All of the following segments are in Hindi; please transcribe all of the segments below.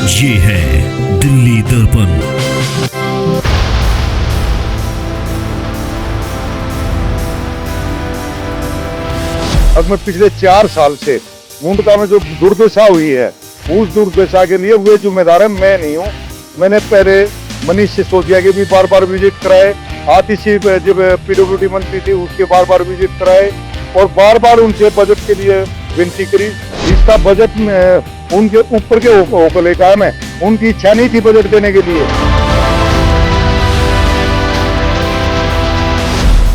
ये है दिल्ली दर्पण। अब मैं पिछले 4 साल से मुंडका में जो दुर्दशा हुई है, उस दुर्दशा के लिए वे जिम्मेदार है, मैं नहीं हूँ। मैंने पहले मनीष सिसोदिया के भी बार बार विजिट कराए, आतिशी जब पीडब्ल्यूडी मंत्री थी उसके बार बार विजिट कराए और बार बार उनसे बजट के लिए विनती करी। इसका बजट में उनके ऊपर के होकर लेकर मैं, उनकी इच्छा नहीं थी बजट देने के लिए।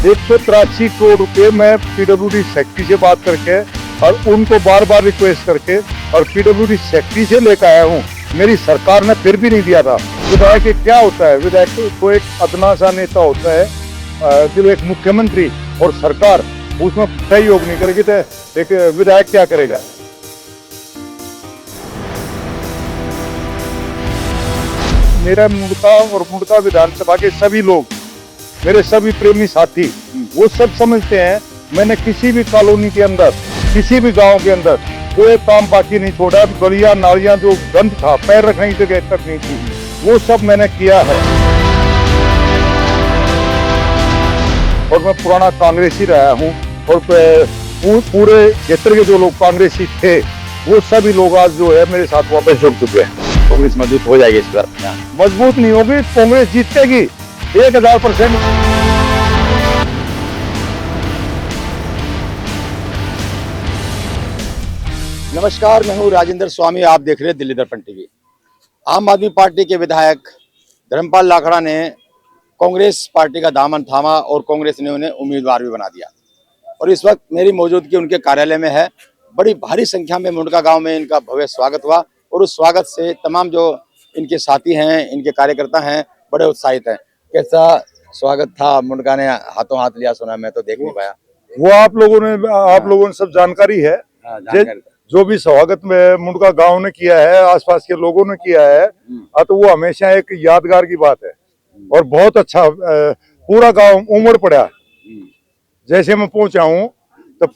183 करोड़ रुपए मैं पीडब्ल्यूडी सेक्रेटरी से बात करके और उनको बार बार रिक्वेस्ट करके और पीडब्ल्यूडी सेक्रेटरी से लेकर आया हूँ। मेरी सरकार ने फिर भी नहीं दिया था। विधायक क्या होता है, विधायक को एक अदना सा नेता होता है, जो एक मुख्यमंत्री और सरकार उसमें सहयोग नहीं करेगी तो एक विधायक क्या करेगा। मेरा मुंडका और मुंडका विधानसभा के सभी लोग, मेरे सभी प्रेमी साथी, वो सब समझते हैं मैंने किसी भी कॉलोनी के अंदर, किसी भी गांव के अंदर कोई काम बाकी नहीं छोड़ा। गलियां नालियां जो गंद था, पैर रखने की जगह तक नहीं थी, वो सब मैंने किया है। और मैं पुराना कांग्रेसी रहा हूँ और पूरे क्षेत्र के जो लोग कांग्रेसी थे वो सभी लोग आज जो है मेरे साथ वापस जुड़ चुके हैं। कांग्रेस मजबूत हो जाएगी इस बार? मजबूत नहीं होगी, कांग्रेस जीतेगी 1000%। नमस्कार, मैं हूं राजेंद्र स्वामी, आप देख रहे हैं दिल्ली दर्पण टीवी। आम आदमी पार्टी के विधायक धर्मपाल लाखड़ा ने कांग्रेस पार्टी का दामन थामा और कांग्रेस ने उन्हें उम्मीदवार भी बना दिया और इस वक्त मेरी मौजूदगी उनके कार्यालय में है। बड़ी भारी संख्या में मुंडका गांव में इनका भव्य स्वागत हुआ और उस स्वागत से तमाम जो इनके साथी हैं, इनके कार्यकर्ता हैं, बड़े उत्साहित हैं। कैसा स्वागत था? मुंडका ने हाथों हाथ लिया, सुना, मैं तो देख नहीं पाया। वो आप लोगों ने सब जानकारी है। जो भी स्वागत में मुंडका गांव ने किया है, आसपास के लोगों ने किया है, तो वो हमेशा एक यादगार की बात है और बहुत अच्छा। पूरा गांव उमड़ पड़ा। जैसे मैं पहुंचा हूं तो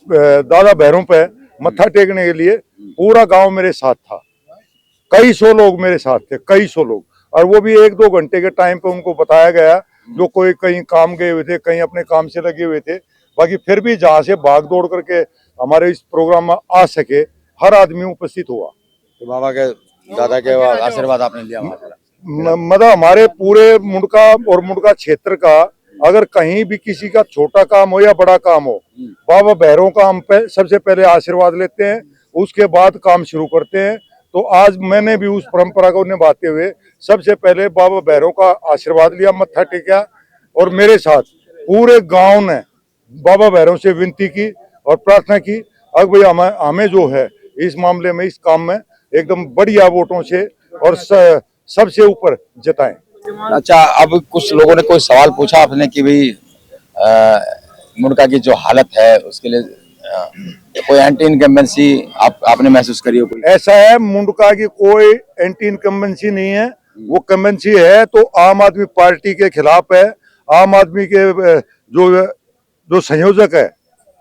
दादा भैरों पे मत्था टेकने के लिए पूरा गांव मेरे साथ था। कई सौ लोग मेरे साथ थे, कई सौ लोग, और वो भी 1-2 घंटे के टाइम पे उनको बताया गया। जो कोई कहीं काम गए हुए थे, कहीं अपने काम से लगे हुए थे, बाकी फिर भी जहाँ से भाग दौड़ करके हमारे इस प्रोग्राम में आ सके, हर आदमी उपस्थित हुआ। तो बाबा के, दादा के आशीर्वाद आपने लिया? मतलब हमारे पूरे मुंडका और मुंडका क्षेत्र का अगर कहीं भी किसी का छोटा काम हो या बड़ा काम हो, बाबा भैरों का हम सबसे पहले आशीर्वाद लेते हैं, उसके बाद काम शुरू करते हैं। तो आज मैंने भी उस परंपरा को निभाते हुए सबसे पहले बाबा भैरों का आशीर्वाद लिया, मत्था टेका और मेरे साथ पूरे गांव ने बाबा भैरों से विनती की और प्रार्थना की, अब भाई हमें जो है इस मामले में, इस काम में एकदम बढ़िया वोटों से और सबसे ऊपर जिताएं। अच्छा, अब कुछ लोगों ने कोई सवाल पूछा आपने कि भाई मुंडका की जो हालत है उसके लिए कोई एंटी इनकम्बेंसी आपने महसूस करी हो? ऐसा है, मुंडका की कोई एंटी इनकम्बेंसी नहीं है। वो कम्बेंसी है तो आम आदमी पार्टी के खिलाफ है। आम आदमी के जो संयोजक है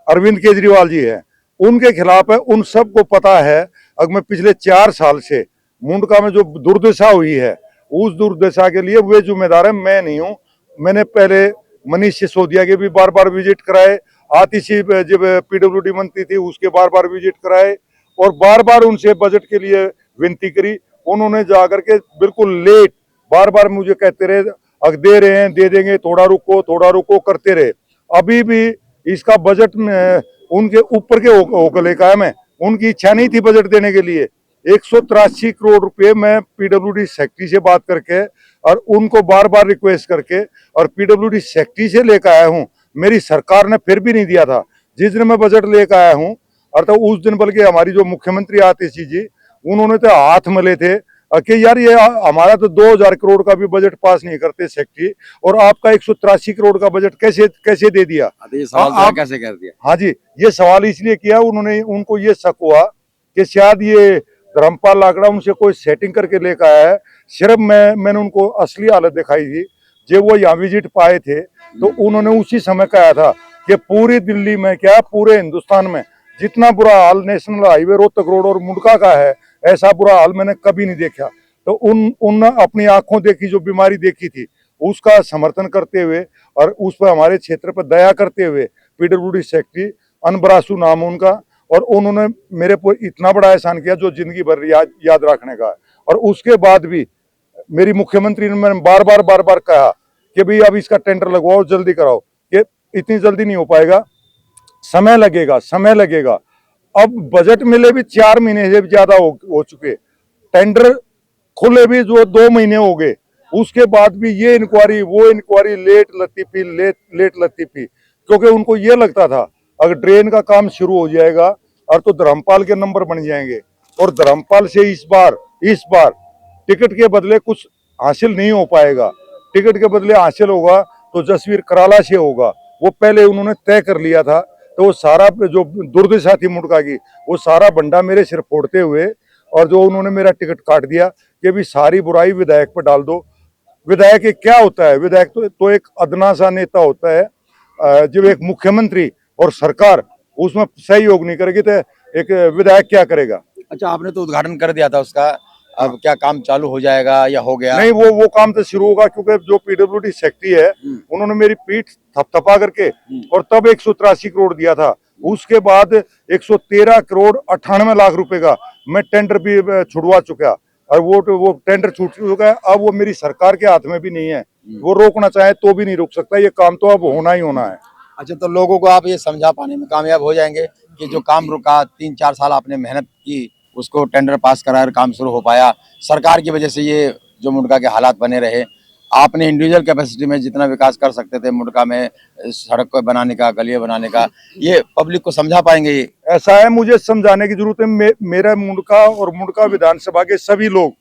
अरविंद केजरीवाल जी है, उनके खिलाफ है। उन सबको पता है। अगर मैं पिछले 4 साल से मुंडका में जो दुर्दशा हुई है, उस दुर्दशा के लिए वे जिम्मेदार है, मैं नहीं हूँ। मैंने पहले मनीष सिसोदिया के भी बार बार विजिट कराए, आतिशी जब पीडब्ल्यूडी मंत्री थी उसके बार बार विजिट कराए और बार बार उनसे बजट के लिए विनती करी। उन्होंने जाकर के बिल्कुल लेट बार बार मुझे कहते रहे, अगर दे रहे हैं दे देंगे, थोड़ा रुको करते रहे। अभी भी इसका बजट में उनके ऊपर के होकर लेकर आया मैं, उनकी इच्छा नहीं थी बजट देने के लिए। 183 करोड़ रुपए मैं पीडब्ल्यूडी सेक्रेटरी से बात करके और उनको बार बार रिक्वेस्ट करके और पीडब्ल्यूडी सेक्रेटरी से लेकर आया हूँ। मेरी सरकार ने फिर भी नहीं दिया था। जिस दिन मैं बजट लेकर आया हूँ और तो उस दिन बल्कि हमारी जो मुख्यमंत्री आतिशी जी, उन्होंने तो हाथ मले थे कि यार ये हमारा तो 2000 करोड़ का भी बजट पास नहीं करते सेक्रेटरी, और आपका 183 करोड़ का बजट कैसे दे दिया? ये सवाल कैसे कर दिया? हाँ जी, ये सवाल इसलिए किया, उनको ये शक हुआ कि शायद ये धर्मपाल लाखड़ा उनसे कोई सेटिंग करके लेकर आया है। सिर्फ मैंने उनको असली हालत दिखाई थी। जब वो यहाँ विजिट पाए थे तो उन्होंने उसी समय कहा था कि पूरी दिल्ली में क्या पूरे हिंदुस्तान में जितना बुरा हाल नेशनल हाईवे रोहतक रोड और मुंडका का है, ऐसा बुरा हाल मैंने कभी नहीं देखा। तो उन अपनी आंखों देखी जो बीमारी देखी थी उसका समर्थन करते हुए और उस पर हमारे क्षेत्र पर दया करते हुए पीडब्ल्यूडी सेक्रेटरी अनबरासू नाम उनका, और उन्होंने मेरे को इतना बड़ा एहसान किया जो जिंदगी भर याद रखने का है। और उसके बाद भी मेरी मुख्यमंत्री ने मैंने बार बार कहा कि भाई अब इसका टेंडर लगवाओ, जल्दी कराओ, कि इतनी जल्दी नहीं हो पाएगा, समय लगेगा। अब बजट मिले भी 4 महीने से भी ज्यादा हो चुके, टेंडर खुले भी जो 2 महीने हो गए, उसके बाद भी ये इंक्वायरी वो इंक्वायरी लेट लतीफी, क्योंकि उनको ये लगता था अगर ड्रेन का काम शुरू हो जाएगा और तो धर्मपाल के नंबर बन जाएंगे, और धर्मपाल से इस बार टिकट के बदले कुछ हासिल नहीं हो पाएगा। टिकट के बदले हासिल होगा तो जसवीर कराला से होगा, वो पहले उन्होंने तय कर लिया था। तो वो सारा जो दुर्दशा थी मुंडका की, वो सारा बंडा मेरे सिर फोड़ते हुए, और जो उन्होंने मेरा टिकट काट दिया कि भी सारी बुराई विधायक पर डाल दो। विधायक एक क्या होता है? विधायक तो एक अदना सा नेता होता है। जब एक मुख्यमंत्री और सरकार उसमें सहयोग नहीं करेगी तो एक विधायक क्या करेगा? अच्छा, आपने तो उद्घाटन कर दिया था उसका, अब क्या काम चालू हो जाएगा या हो गया? नहीं, वो काम तो शुरू होगा, क्योंकि जो पीडब्ल्यूडी सेक्रेटरी है उन्होंने मेरी पीठ थपथपा करके और तब 183 करोड़ दिया था। उसके बाद 113 करोड़ 98 लाख रुपए का मैं टेंडर भी छुड़वा चुका, और वो टेंडर छूट चुका है। अब वो मेरी सरकार के हाथ में भी नहीं है, वो रोकना चाहे तो भी नहीं रोक सकता। ये काम तो अब होना ही होना है। अच्छा, तो लोगों को आप ये समझा पाने में कामयाब हो जाएंगे कि जो काम रुका 3-4 साल आपने मेहनत की, उसको टेंडर पास कराकर काम शुरू हो पाया, सरकार की वजह से ये जो मुंडका के हालात बने रहे। आपने इंडिविजुअल कैपेसिटी में जितना विकास कर सकते थे मुंडका में, सड़क को बनाने का, गलियां बनाने का, ये पब्लिक को समझा पाएंगे? ये ऐसा है, मुझे समझाने की जरूरत है। मेरा मुंडका और मुंडका विधानसभा के सभी लोग,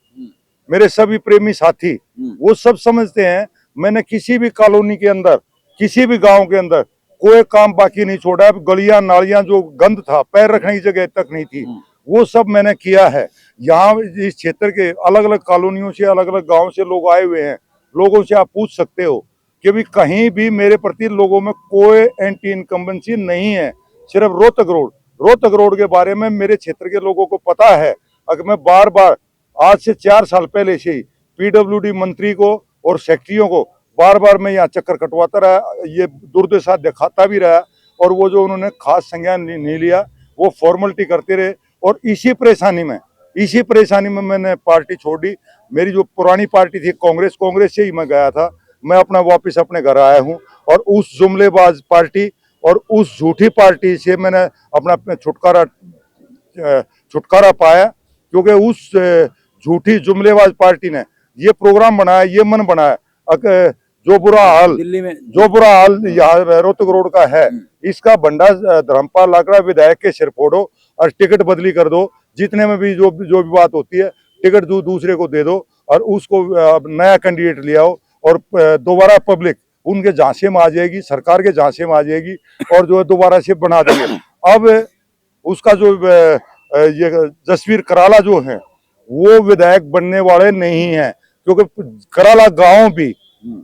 मेरे सभी प्रेमी साथी, वो सब समझते हैं मैंने किसी भी कॉलोनी के अंदर, किसी भी गांव के अंदर कोई काम बाकी नहीं छोड़ा। गलियां नालियां जो गंद था, पैर रखने की जगह तक नहीं थी, वो सब मैंने किया है। यहाँ इस क्षेत्र के अलग अलग कॉलोनियों से, अलग अलग गांव से लोग आए हुए हैं। लोगों से आप पूछ सकते हो कि भी कहीं भी मेरे प्रति लोगों में कोई एंटी इनकम्बेंसी नहीं है। सिर्फ रोहतक रोड के बारे में मेरे क्षेत्र के लोगों को पता है। अगर मैं बार आज से 4 साल पहले से ही पीडब्ल्यूडी मंत्री को और सेक्रेटरियों को बार मैं यहाँ चक्कर कटवाता रहा, ये दुर्दशा दिखाता भी रहा, और वो जो उन्होंने खास संज्ञान नहीं लिया, वो फॉर्मेलिटी करते रहे। और इसी परेशानी में मैंने पार्टी छोड़ दी। मेरी जो पुरानी पार्टी थी कांग्रेस से ही मैं गया था। मैं अपना वापस अपने घर आया हूँ, और उस जुमलेबाज पार्टी और उस झूठी पार्टी से मैंने अपना छुटकारा पाया, क्योंकि उस झूठी जुमलेबाज पार्टी ने ये प्रोग्राम बनाया, ये मन बनाया। जो बुरा हाल यहाँ रोहतक रोड का है, इसका बंडा धर्मपाल लाकड़ा विधायक के सिर फोड़ो और टिकट बदली कर दो। जितने में भी जो भी बात होती है, टिकट दूसरे को दे दो और उसको नया कैंडिडेट ले आओ, और दोबारा पब्लिक उनके झांसे में आ जाएगी, सरकार के झांसे में आ जाएगी, और जो है दोबारा से बना देंगे। अब उसका जो ये जसवीर कराला जो है, वो विधायक बनने वाले नहीं है, क्योंकि कराला गांव भी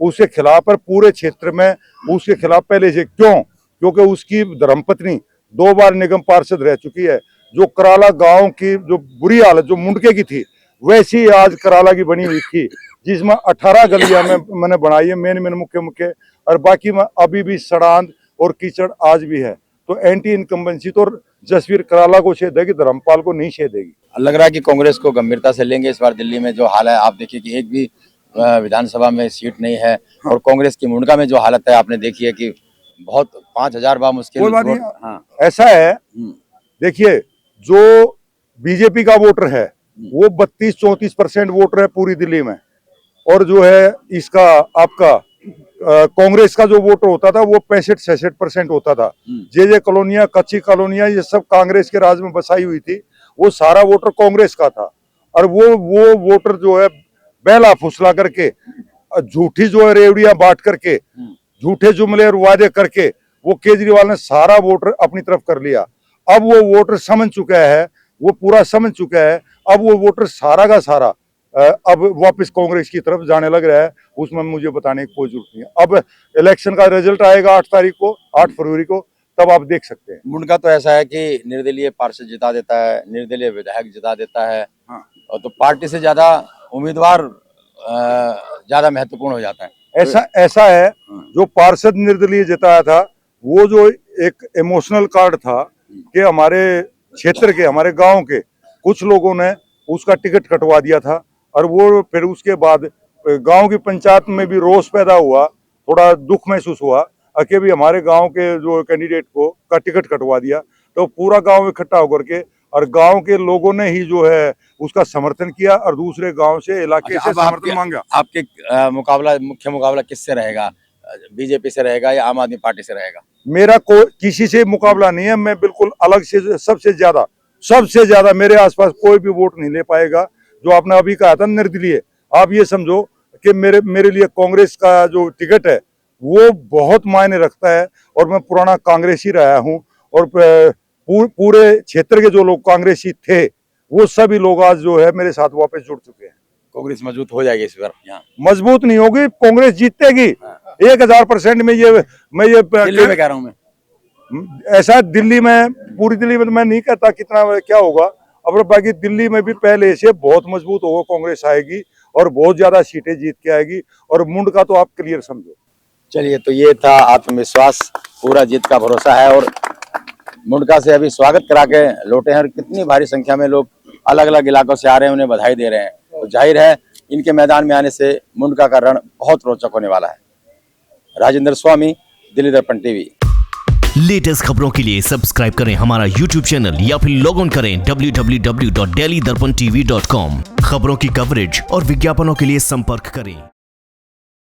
उसके खिलाफ है। पूरे क्षेत्र में उसके खिलाफ पहले से क्योंकि उसकी धर्मपत्नी 2 बार निगम पार्षद रह चुकी है। जो कराला गांव की जो बुरी हालत जो मुंडके की थी, वैसी आज कराला की बनी हुई थी, जिसमें 18 गलियां में मैंने बनाई है, मेन मुख्य, और बाकी में अभी भी सड़ांध और कीचड़ आज भी है। तो एंटी इनकम्बेंसी तो जसवीर कराला को छेदेगी, धर्मपाल को नहीं छेदेगी। लग रहा है कि कांग्रेस को गंभीरता से लेंगे इस बार। दिल्ली में जो हाल है, आप देखिए कि एक भी विधानसभा में सीट नहीं है, और कांग्रेस की मुंडका में जो हालत है आपने देखी है कि बहुत 5000 बार मुश्किल। कोई बात नहीं, हाँ। ऐसा है, देखिए जो बीजेपी का वोटर है वो 32-34% वोटर है पूरी दिल्ली में, और जो है इसका आपका कांग्रेस का जो वोटर होता था वो 65-66% होता था। जे कॉलोनियां, कच्ची कॉलोनियां, ये सब कांग्रेस के राज में बसाई हुई थी, वो सारा वोटर कांग्रेस का था। और वो वोटर जो है बहला फुसला करके, झूठी जो है रेवड़ियां बांट करके, झूठे जुमले और वादे करके, वो केजरीवाल ने सारा वोटर अपनी तरफ कर लिया। अब वो वोटर समझ चुका है, वो पूरा समझ चुका है। अब वो वोटर सारा का सारा अब वापस कांग्रेस की तरफ जाने लग रहा है। उसमें मुझे बताने की कोई जरूरत नहीं है। अब इलेक्शन का रिजल्ट आएगा 8 फरवरी को, तब आप देख सकते हैं। मुंडका तो ऐसा है कि निर्दलीय पार्षद जिता देता है, निर्दलीय विधायक जिता देता है, और तो पार्टी से ज्यादा उम्मीदवार ज्यादा महत्वपूर्ण हो जाता है। ऐसा है, जो पार्षद निर्दलीय जिताया था, वो जो एक इमोशनल कार्ड था कि हमारे क्षेत्र के, हमारे गांव के कुछ लोगों ने उसका टिकट कटवा दिया था, और वो फिर उसके बाद गांव की पंचायत में भी रोष पैदा हुआ, थोड़ा दुख महसूस हुआ कि भी हमारे गांव के जो कैंडिडेट को का टिकट कटवा दिया। तो पूरा गांव इकट्ठा होकर के और गांव के लोगों ने ही जो है उसका समर्थन किया और दूसरे गांव से, इलाके से समर्थन मांगा। आपके मुख्य मुकाबला किससे रहेगा? बीजेपी से रहेगा या आम आदमी पार्टी से रहेगा? मेरा कोई किसी से मुकाबला नहीं है, मैं बिल्कुल अलग से, सबसे ज्यादा मेरे आसपास कोई भी वोट नहीं ले पाएगा। जो आपने अभी कहा था निर्दलीय, आप ये समझो कि मेरे लिए कांग्रेस का जो टिकट है वो बहुत मायने रखता है, और मैं पुराना कांग्रेसी रहा हूं, और पूरे क्षेत्र के जो लोग कांग्रेसी थे वो सभी लोग आज जो है मेरे साथ वापस जुड़ चुके हैं। कांग्रेस मजबूत हो जाएगी इस बार? यहाँ मजबूत नहीं होगी, कांग्रेस जीतेगी 1000%। मैं ये दिल्ली में कह रहा हूँ मैं। ऐसा दिल्ली में, पूरी दिल्ली में तो मैं नहीं कहता कितना क्या होगा, अब बाकी दिल्ली में भी पहले से बहुत मजबूत होगा, कांग्रेस आएगी और बहुत ज्यादा सीटें जीत के आएगी। और मुंड का तो आप क्लियर समझो। चलिए, तो ये था आत्मविश्वास, पूरा जीत का भरोसा है, और मुंडका से अभी स्वागत करा के लौटे हैं, और कितनी भारी संख्या में लोग अलग अलग इलाकों से आ रहे हैं, उन्हें बधाई दे रहे हैं। तो जाहिर है इनके मैदान में आने से मुंडका का रण बहुत रोचक होने वाला है। राजेंद्र स्वामी, दिल्ली दर्पण टीवी। लेटेस्ट खबरों के लिए सब्सक्राइब करें हमारा YouTube चैनल या फिर लॉग ऑन करें www.delhidarpantv.com। खबरों की कवरेज और विज्ञापनों के लिए संपर्क करें।